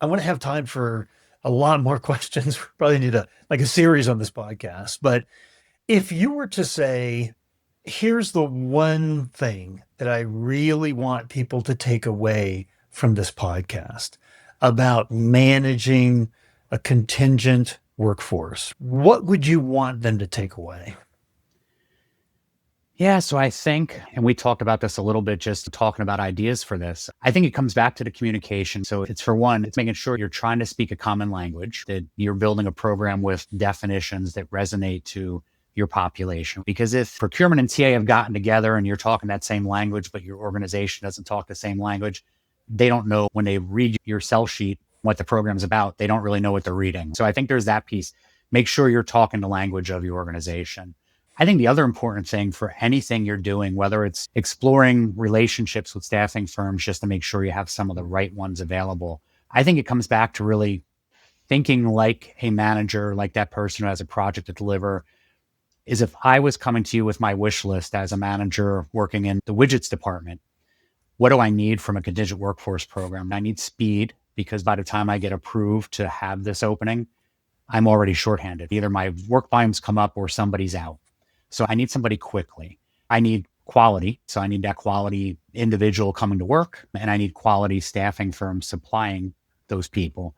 I want to have time for a lot more questions. We probably need a series on this podcast. But if you were to say, here's the one thing that I really want people to take away from this podcast about managing a contingent workforce, what would you want them to take away? Yeah, so I think, and we talked about this a little bit, just talking about ideas for this. I think it comes back to the communication. So it's for one, it's making sure you're trying to speak a common language, that you're building a program with definitions that resonate to your population. Because if procurement and TA have gotten together and you're talking that same language, but your organization doesn't talk the same language, they don't know when they read your sell sheet what the program's about. They don't really know what they're reading. So I think there's that piece. Make sure you're talking the language of your organization. I think the other important thing for anything you're doing, whether it's exploring relationships with staffing firms just to make sure you have some of the right ones available, I think it comes back to really thinking like a manager, like that person who has a project to deliver. Is if I was coming to you with my wish list as a manager working in the widgets department, what do I need from a contingent workforce program? I need speed, because by the time I get approved to have this opening, I'm already shorthanded. Either my work volumes come up or somebody's out. So I need somebody quickly. I need quality. So I need that quality individual coming to work, and I need quality staffing firms supplying those people.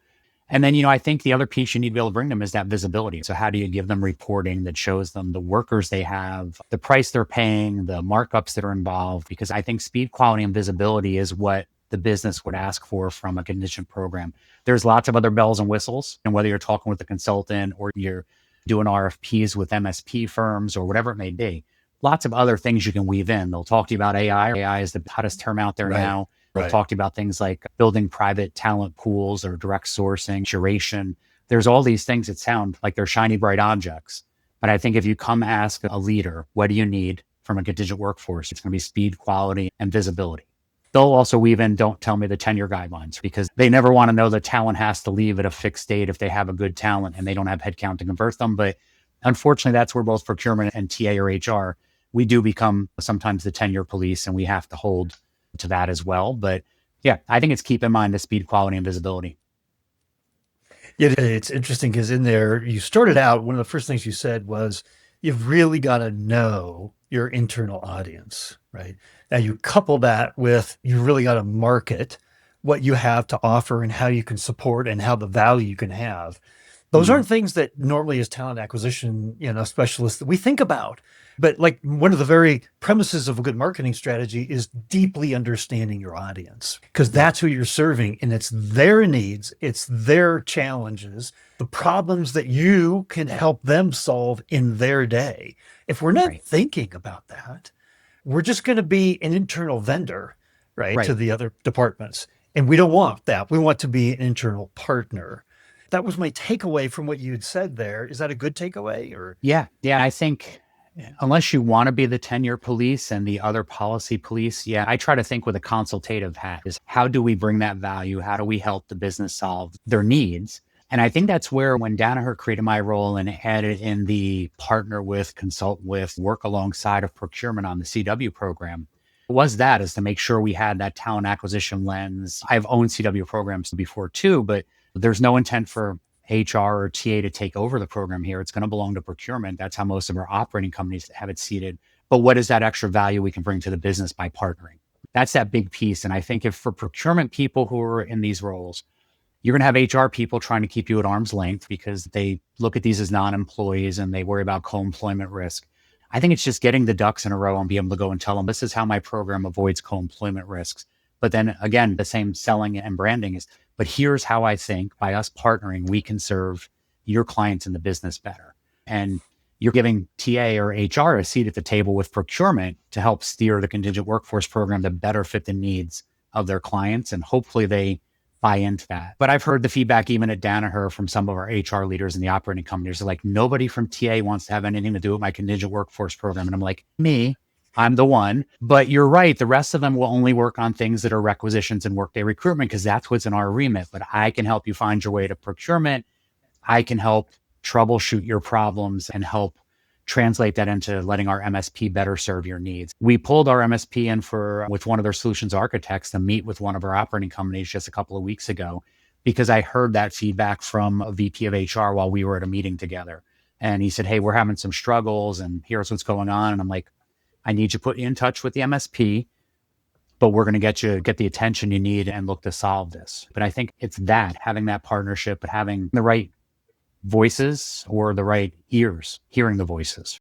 And then, I think the other piece you need to be able to bring them is that visibility. So how do you give them reporting that shows them the workers they have, the price they're paying, the markups that are involved? Because I think speed, quality, and visibility is what the business would ask for from a contingent program. There's lots of other bells and whistles. And whether you're talking with a consultant or you're doing RFPs with MSP firms or whatever it may be, lots of other things you can weave in. They'll talk to you about AI. AI is the hottest term out there Right. now. They'll Right. talk to you about things like building private talent pools or direct sourcing, curation. There's all these things that sound like they're shiny, bright objects. But I think if you come ask a leader, what do you need from a contingent workforce? It's going to be speed, quality, and visibility. They'll also weave in, don't tell me the tenure guidelines, because they never want to know the talent has to leave at a fixed date if they have a good talent and they don't have headcount to convert them. But unfortunately, that's where both procurement and TA or HR, we do become sometimes the tenure police, and we have to hold to that as well. But yeah, I think it's keep in mind the speed, quality, and visibility. Yeah, it's interesting because in there, you started out, one of the first things you said was, you've really got to know your internal audience, right? Now you couple that with, you really got to market what you have to offer and how you can support and how the value you can have. Those Mhm. aren't things that normally as talent acquisition, specialists that we think about. But like one of the very premises of a good marketing strategy is deeply understanding your audience, because Yep. that's who you're serving and it's their needs, it's their challenges, the problems that you can help them solve in their day. If we're not Right. thinking about that, we're just going to be an internal vendor, right, to Right. the other departments. And we don't want that. We want to be an internal partner. That was my takeaway from what you had said there. Is that a good takeaway or? Yeah. Yeah. I think unless you want to be the tenure police and the other policy police, yeah, I try to think with a consultative hat is how do we bring that value? How do we help the business solve their needs? And I think that's where when Danaher created my role and added in the partner with, consult with, work alongside of procurement on the CW program, was that is to make sure we had that talent acquisition lens. I've owned CW programs before too, but there's no intent for HR or TA to take over the program here. It's going to belong to procurement. That's how most of our operating companies have it seated. But what is that extra value we can bring to the business by partnering? That's that big piece. And I think if for procurement people who are in these roles, you're going to have HR people trying to keep you at arm's length because they look at these as non-employees and they worry about co-employment risk. I think it's just getting the ducks in a row and be able to go and tell them, this is how my program avoids co-employment risks. But then again, the same selling and branding is, but here's how I think by us partnering, we can serve your clients in the business better. And you're giving TA or HR a seat at the table with procurement to help steer the contingent workforce program to better fit the needs of their clients. And hopefully they buy into that. But I've heard the feedback even at Danaher from some of our HR leaders in the operating companies. They're like, nobody from TA wants to have anything to do with my contingent workforce program. And I'm like, me, I'm the one. But you're right. The rest of them will only work on things that are requisitions and workday recruitment because that's what's in our remit. But I can help you find your way to procurement. I can help troubleshoot your problems and help translate that into letting our MSP better serve your needs. We pulled our MSP in with one of their solutions architects to meet with one of our operating companies just a couple of weeks ago. because I heard that feedback from a VP of HR while we were at a meeting together. And he said, hey, we're having some struggles and here's what's going on. And I'm like, I need you to put you in touch with the MSP, but we're going to get the attention you need and look to solve this. But I think it's that, having that partnership, but having the right voices or the right ears, hearing the voices.